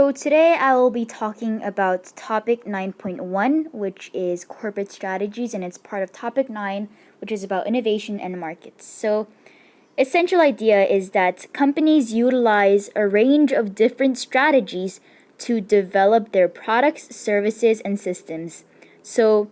So today I will be talking about topic 9.1, which is corporate strategies, and it's part of topic 9, which is about innovation and markets. So essential idea is that companies utilize a range of different strategies to develop their products, services, and systems. So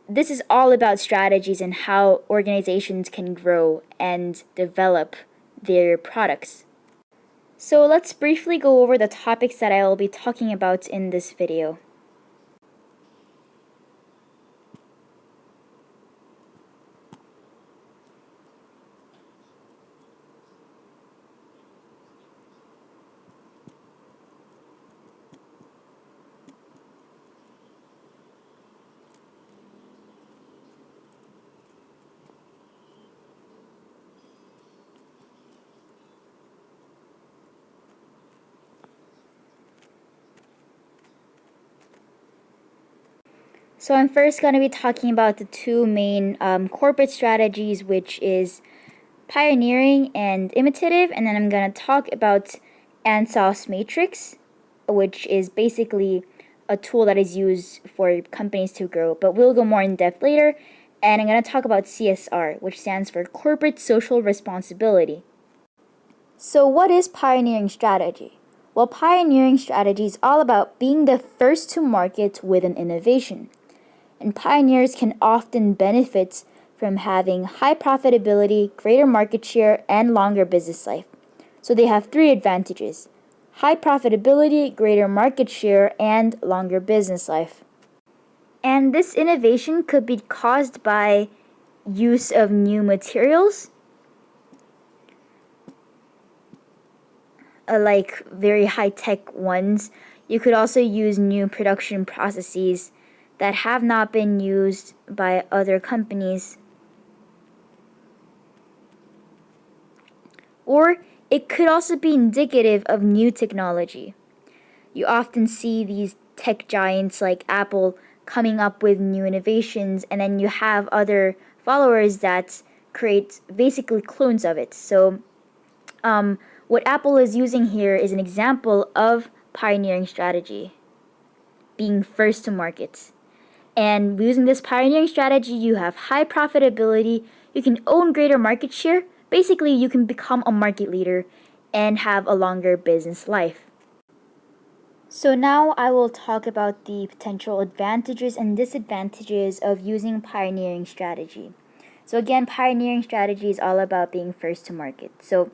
this is all about strategies and how organizations can grow and develop their products. So let's briefly go over the topics that I will be talking about in this video. So I'm first going to be talking about the two main corporate strategies, which is pioneering and imitative, and then I'm going to talk about Ansoff's matrix, which is basically a tool that is used for companies to grow, but we'll go more in depth later. And I'm going to talk about CSR, which stands for Corporate Social Responsibility. So what is pioneering strategy? Well, pioneering strategy is all about being the first to market with an innovation. And pioneers can often benefit from having high profitability, greater market share, and longer business life. So they have three advantages: high profitability, greater market share, and longer business life. And this innovation could be caused by use of new materials, like very high-tech ones. You could also use new production processes that have not been used by other companies. Or it could also be indicative of new technology. You often see these tech giants like Apple coming up with new innovations, and then you have other followers that create basically clones of it. So what Apple is using here is an example of pioneering strategy, being first to market. And using this pioneering strategy, you have high profitability, you can own greater market share. Basically, you can become a market leader and have a longer business life. So now I will talk about the potential advantages and disadvantages of using pioneering strategy. So again, pioneering strategy is all about being first to market. So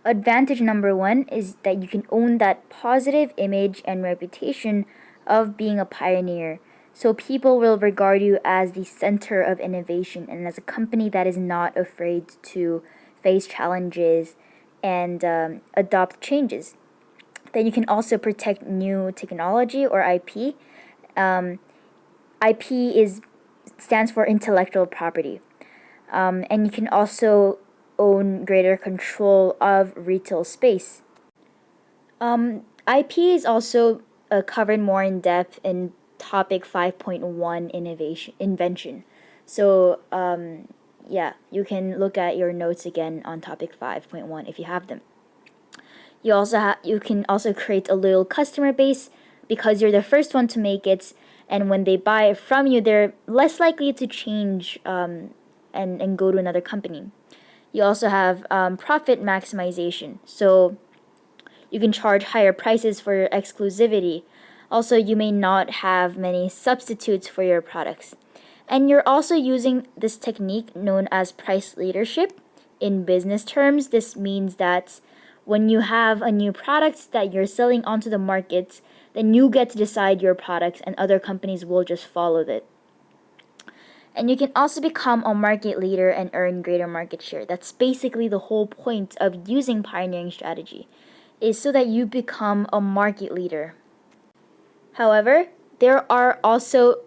advantage number one is that you can own that positive image and reputation of being a pioneer. So people will regard you as the center of innovation and as a company that is not afraid to face challenges and adopt changes. Then you can also protect new technology or IP. IP stands for intellectual property. And you can also own greater control of retail space. IP is also covered more in depth in topic 5.1 invention. So yeah, you can look at your notes again on topic 5.1 if you have them. You can also create a loyal customer base because you're the first one to make it, and when they buy from you, they're less likely to change and go to another company. You also have profit maximization, so you can charge higher prices for your exclusivity. Also, you may not have many substitutes for your products. And you're also using this technique known as price leadership. In business terms, this means that when you have a new product that you're selling onto the market, then you get to decide your products and other companies will just follow it. And you can also become a market leader and earn greater market share. That's basically the whole point of using pioneering strategy, is so that you become a market leader. However, there are also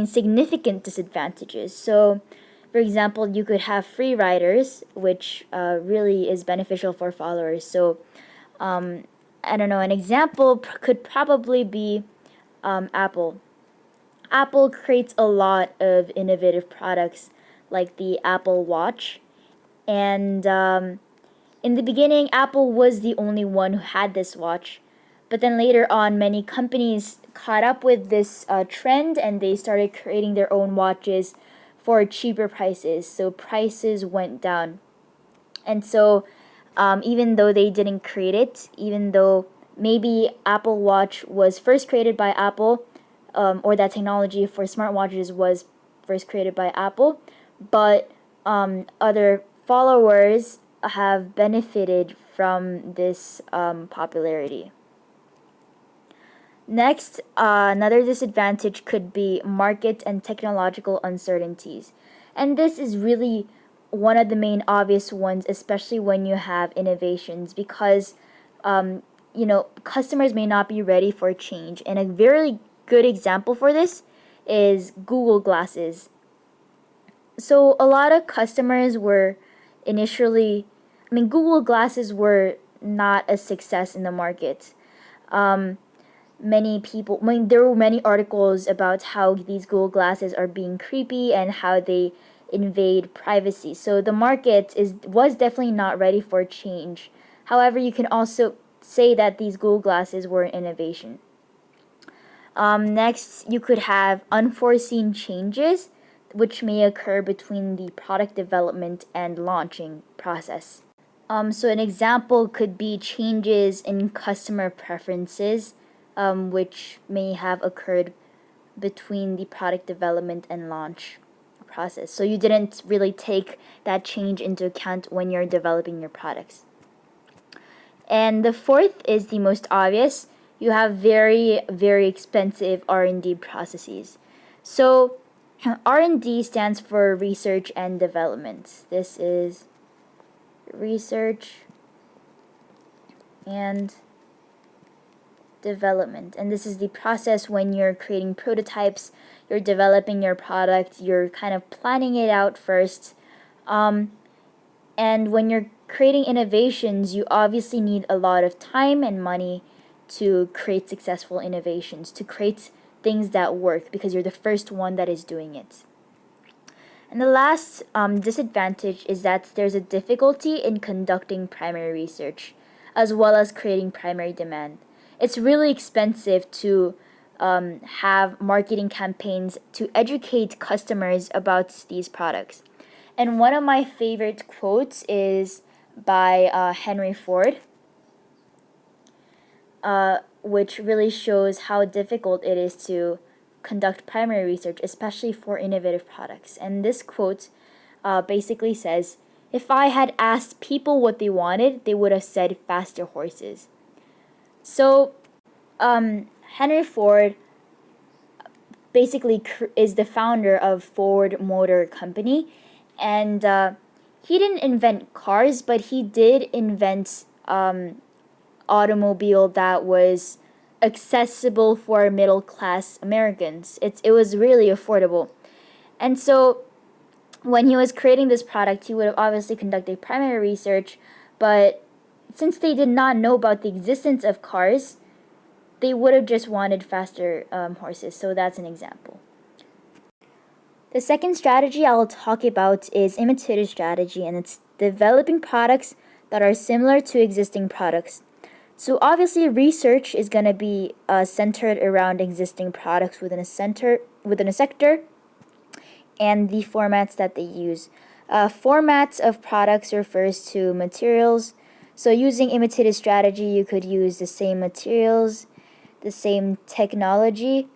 significant disadvantages. So, for example, you could have free riders, which really is beneficial for followers. So, I don't know, an example could probably be Apple. Apple creates a lot of innovative products like the Apple Watch, and In the beginning, Apple was the only one who had this watch, but then later on, many companies caught up with this trend and they started creating their own watches for cheaper prices. So prices went down. And so, even though they didn't create it, even though maybe Apple Watch was first created by Apple, or that technology for smartwatches was first created by Apple, but other followers have benefited from this popularity. Next, another disadvantage could be market and technological uncertainties. And this is really one of the main obvious ones, especially when you have innovations, because customers may not be ready for change. And a very good example for this is Google Glasses. So a lot of customers were initially, Google Glasses were not a success in the market. Many people, there were many articles about how these Google Glasses are being creepy and how they invade privacy. So the market was definitely not ready for change. However, you can also say that these Google Glasses were an innovation. Next, you could have unforeseen changes which may occur between the product development and launching process. So an example could be changes in customer preferences, which may have occurred between the product development and launch process. So you didn't really take that change into account when you're developing your products. And the fourth is the most obvious. You have very, very expensive R&D processes. So R&D stands for research and development. This is research and development. And this is the process when you're creating prototypes, you're developing your product, you're kind of planning it out first. And when you're creating innovations, you obviously need a lot of time and money to create successful innovations, to create things that work, because you're the first one that is doing it. And the last disadvantage is that there's a difficulty in conducting primary research, as well as creating primary demand. It's really expensive to have marketing campaigns to educate customers about these products. And one of my favorite quotes is by Henry Ford, which really shows how difficult it is to conduct primary research, especially for innovative products. And this quote basically says, "If I had asked people what they wanted, they would have said faster horses." So, Henry Ford basically is the founder of Ford Motor Company, and he didn't invent cars, but he did invent automobile that was accessible for middle class Americans. It was really affordable. And so when he was creating this product, he would have obviously conducted primary research, but since they did not know about the existence of cars, they would have just wanted faster horses. So that's an example. The second strategy I'll talk about is imitative strategy, and it's developing products that are similar to existing products. So obviously, research is going to be centered around existing products within a sector, and the formats that they use. Formats of products refers to materials. So using imitative strategy, you could use the same materials, the same technology,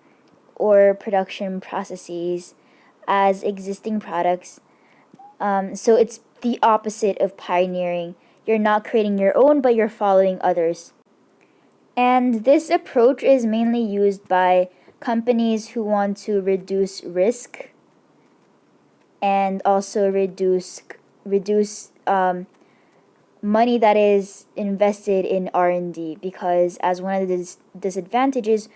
or production processes as existing products. So it's the opposite of pioneering. You're not creating your own, but you're following others. And this approach is mainly used by companies who want to reduce risk and also reduce money that is invested in R&D, because as one of the disadvantages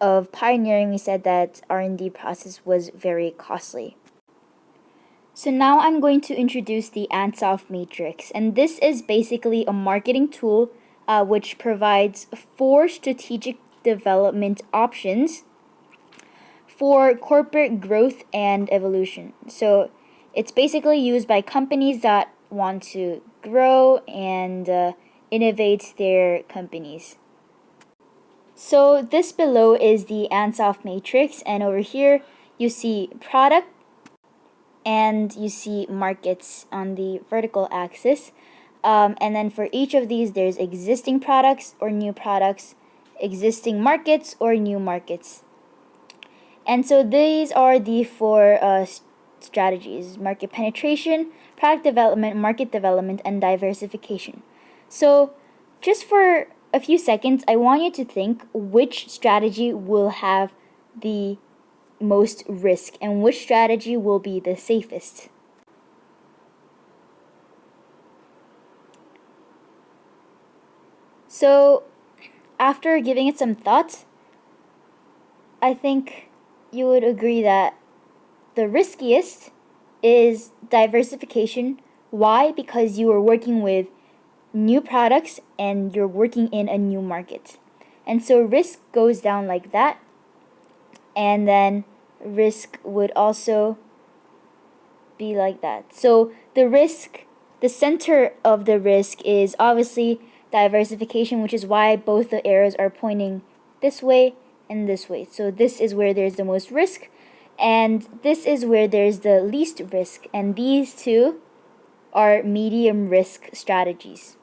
of pioneering, we said that R&D process was very costly. So now I'm going to introduce the Ansoff matrix, and this is basically a marketing tool which provides 4 strategic development options for corporate growth and evolution. So it's basically used by companies that want to grow and innovate their companies. So this below is the Ansoff matrix, and over here you see product and you see markets on the vertical axis. And then for each of these, there's existing products or new products, existing markets or new markets. And so these are the four strategies: market penetration, product development, market development, and diversification. So just for a few seconds, I want you to think which strategy will have the most risk and which strategy will be the safest. So after giving it some thought, I think you would agree that the riskiest is diversification. Why? Because you are working with new products and you're working in a new market. And so risk goes down like that. And then risk would also be like that. So the center of the risk is obviously diversification, which is why both the arrows are pointing this way and this way. So this is where there's the most risk, and this is where there's the least risk, and these two are medium risk strategies.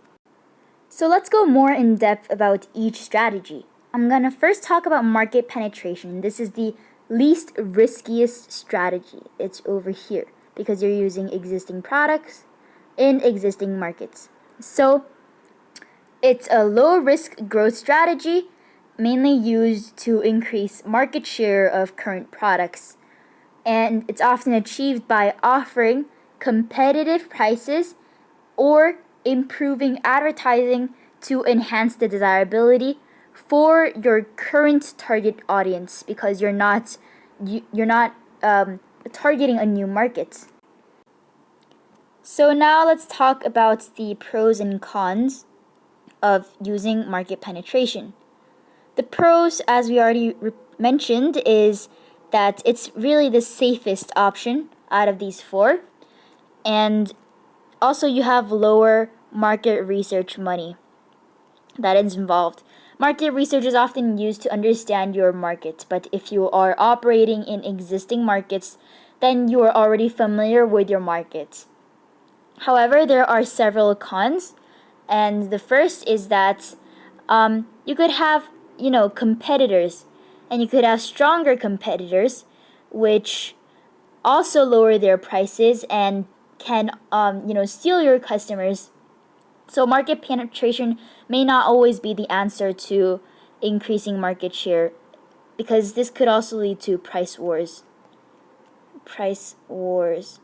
So let's go more in depth about each strategy. I'm gonna first talk about market penetration. This is the least riskiest strategy. It's over here because you're using existing products in existing markets. So it's a low risk growth strategy, mainly used to increase market share of current products. And it's often achieved by offering competitive prices or improving advertising to enhance the desirability for your current target audience, because you're not targeting a new market. So now let's talk about the pros and cons of using market penetration. The pros, as we already mentioned, is that it's really the safest option out of these four, and also you have lower market research money that is involved. Market research is often used to understand your market, but if you are operating in existing markets, then you are already familiar with your market. However, there are several cons, and the first is that you could have, competitors, and you could have stronger competitors, which also lower their prices and can, steal your customers. So market penetration may not always be the answer to increasing market share, because this could also lead to price wars. Price wars.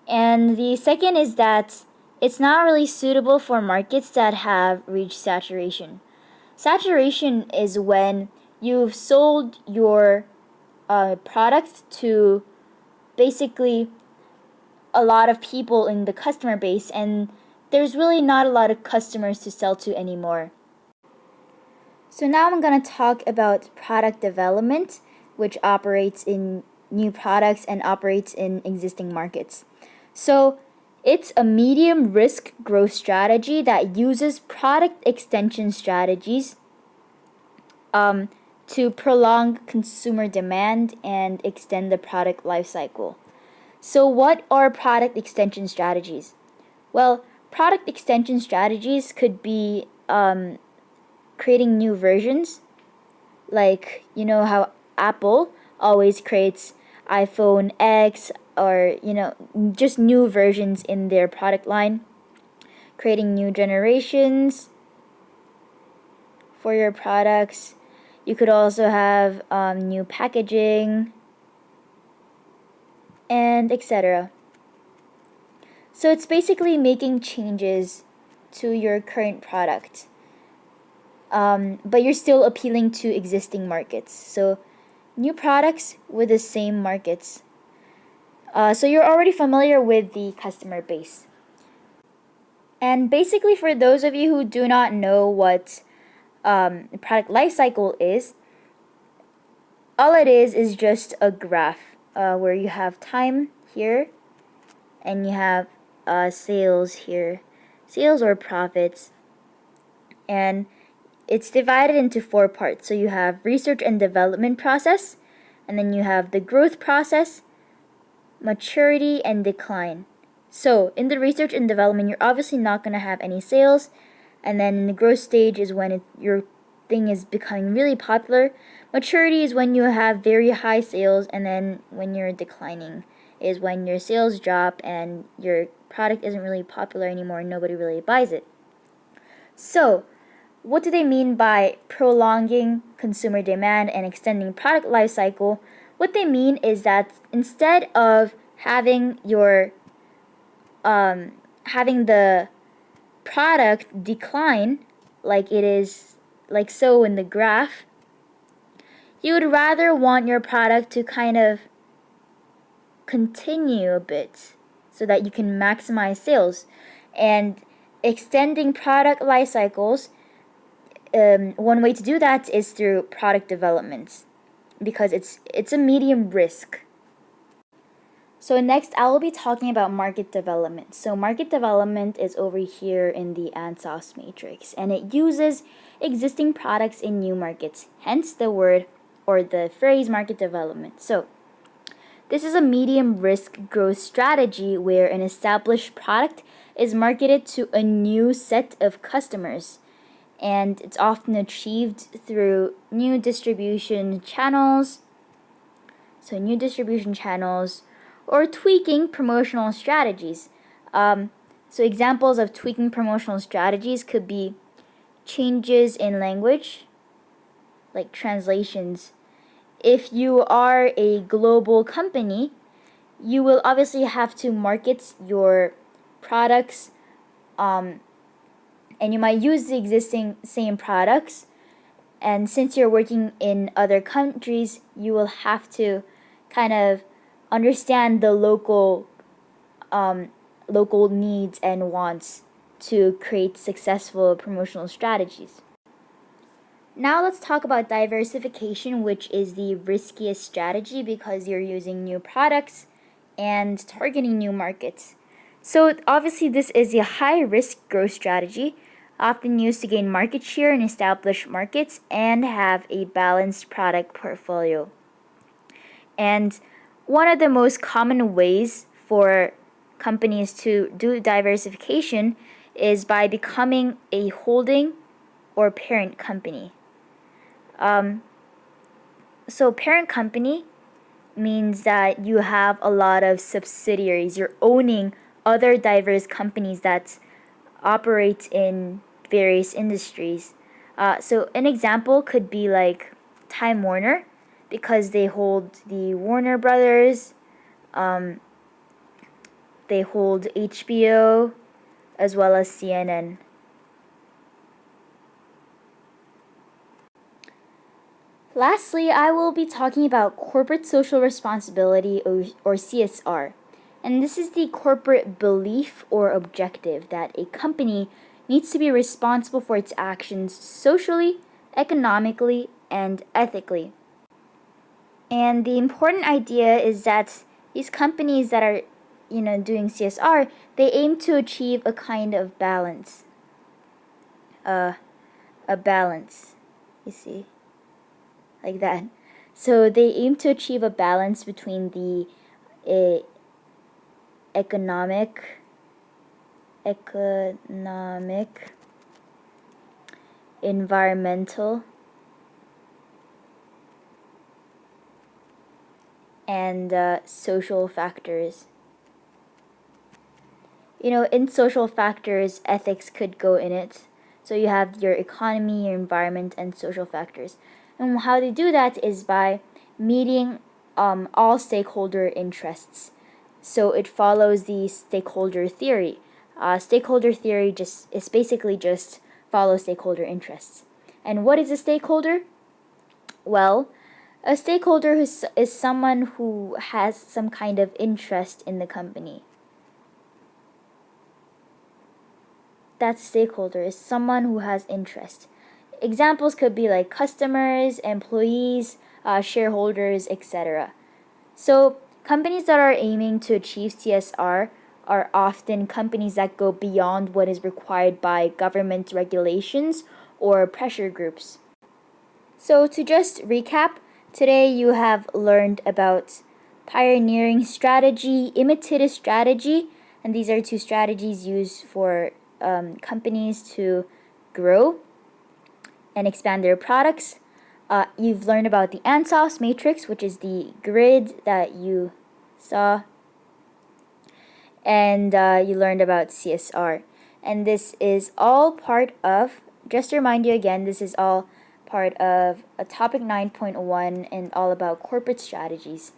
And the second is that it's not really suitable for markets that have reached saturation. Saturation is when you've sold your product to basically a lot of people in the customer base, and there's really not a lot of customers to sell to anymore. So now I'm going to talk about product development, which operates in new products and operates in existing markets. So it's a medium risk growth strategy that uses product extension strategies to prolong consumer demand and extend the product life cycle. So what are product extension strategies? Well, product extension strategies could be creating new versions, like how Apple always creates iPhone X, or just new versions in their product line, creating new generations for your products. You could also have new packaging and etc. So it's basically making changes to your current product, but you're still appealing to existing markets. So new products with the same markets. So you're already familiar with the customer base. And basically, for those of you who do not know what product life cycle is, all it is just a graph where you have time here and you have sales here, sales or profits, and it's divided into 4 parts. So you have research and development process, and then you have the growth process, maturity, and decline. So in the research and development, you're obviously not going to have any sales, and then in the growth stage is when your thing is becoming really popular. Maturity is when you have very high sales, and then when you're declining is when your sales drop and your product isn't really popular anymore and nobody really buys it. So what do they mean by prolonging consumer demand and extending product life cycle? What they mean is that instead of having your having the product decline like it is like so in the graph, you would rather want your product to kind of continue a bit so that you can maximize sales. And extending product life cycles, one way to do that is through product development, because it's a medium risk. So next I will be talking about market development. So market development is over here in the Ansoff matrix, and it uses existing products in new markets, hence the word or the phrase market development. So this is a medium risk growth strategy where an established product is marketed to a new set of customers, and it's often achieved through new distribution channels. So new distribution channels or tweaking promotional strategies. So examples of tweaking promotional strategies could be changes in language, like translations. If you are a global company, you will obviously have to market your products, and you might use the existing same products. And since you're working in other countries, you will have to kind of understand the local needs and wants to create successful promotional strategies. Now let's talk about diversification, which is the riskiest strategy because you're using new products and targeting new markets. So obviously this is a high risk growth strategy, often used to gain market share in established markets and have a balanced product portfolio. And one of the most common ways for companies to do diversification is by becoming a holding or parent company. So parent company means that you have a lot of subsidiaries. You're owning other diverse companies that operate in various industries. So an example could be like Time Warner, because they hold the Warner Brothers, they hold HBO, as well as CNN. Lastly, I will be talking about corporate social responsibility, or CSR. And this is the corporate belief or objective that a company needs to be responsible for its actions socially, economically, and ethically. And the important idea is that these companies that are, doing CSR, they aim to achieve a kind of balance. A balance, you see, like that. So they aim to achieve a balance between the economic, environmental, and social factors. In social factors, ethics could go in it. So you have your economy, your environment, and social factors. And how they do that is by meeting all stakeholder interests. So it follows the stakeholder theory. Stakeholder theory is basically just follow stakeholder interests. And what is a stakeholder? Well, a stakeholder is someone who has some kind of interest in the company. That stakeholder is someone who has interest. Examples could be like customers, employees, shareholders, etc. So Companies that are aiming to achieve CSR are often companies that go beyond what is required by government regulations or pressure groups. So, to just recap, today you have learned about pioneering strategy, imitative strategy, and these are two strategies used for companies to grow and expand their products. You've learned about the Ansoff matrix, which is the grid that you saw, and you learned about CSR. And this is all part of, just to remind you again, this is all part of a topic 9.1 and all about corporate strategies.